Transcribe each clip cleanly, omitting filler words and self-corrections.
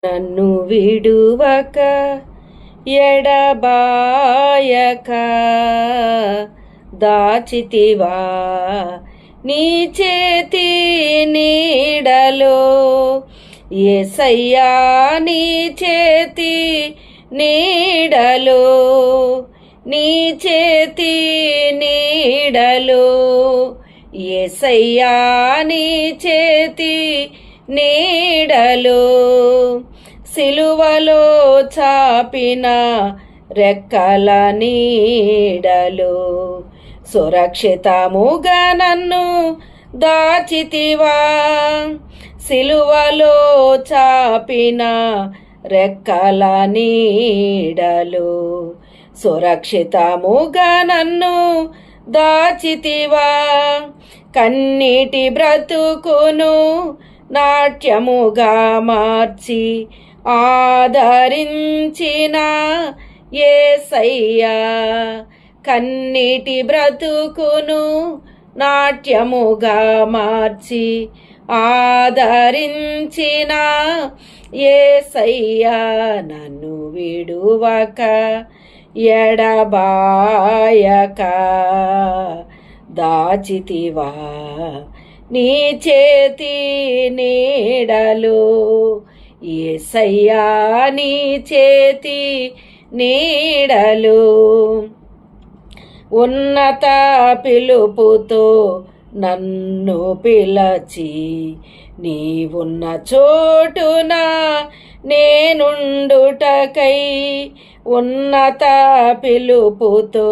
నన్ను విడువక ఎడబాయక దాచితివా నీ చేతి నీడలో. యేసయ్యా నీ చేతి నీడలో, నీ చేతి నీడలో, యేసయ్యా నీ చేతి నీడలో, సిలువలో చాపిన రెక్కల నీడలో సురక్షితముగా నన్ను దాచితివా. సిలువలో చాపిన రెక్కల నీడలో సురక్షితముగా నన్ను దాచితివా. కన్నీటి బ్రతుకును నాట్యముగా మార్చి ఆదరించిన యేసయ్యా, కన్నీటి బ్రతుకును నాట్యముగా మార్చి ఆదరించిన యేసయ్యా, నన్ను విడువక ఎడబాయక దాచితివా నీ చేతి నీడలో. యేసయ్యా నీ చేతి నీడలో ఉన్నత పిలుపుతో నన్ను పిలచి నీవున్న చోటున నేనుండుటకై, ఉన్నత పిలుపుతో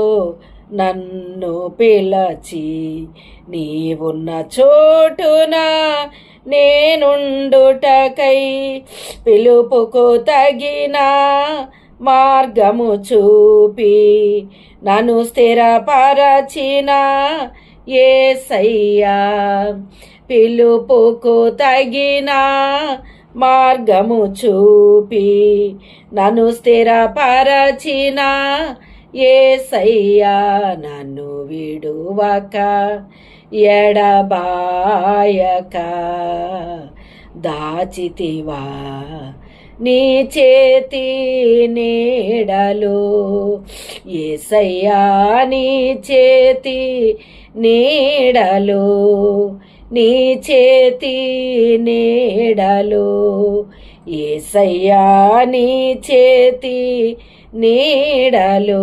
నన్ను పిలచి నీవున్న చోటున నేనుండుటకై, పిలుపుకు తగిన మార్గము చూపి నన్ను స్థిరపరచిన యేసయ్యా, పిలుపుకు తగిన మార్గము చూపి నన్ను స్థిరపరచిన యేసయ్యా, నన్ను విడువక ఎడబాయక దాచితివా నీ చేతి నీడలో. యేసయ్యా నీ చేతి నీడలో, నీ చేతి నీడలో, యేసయ్యా నీ చేతి నీడలో.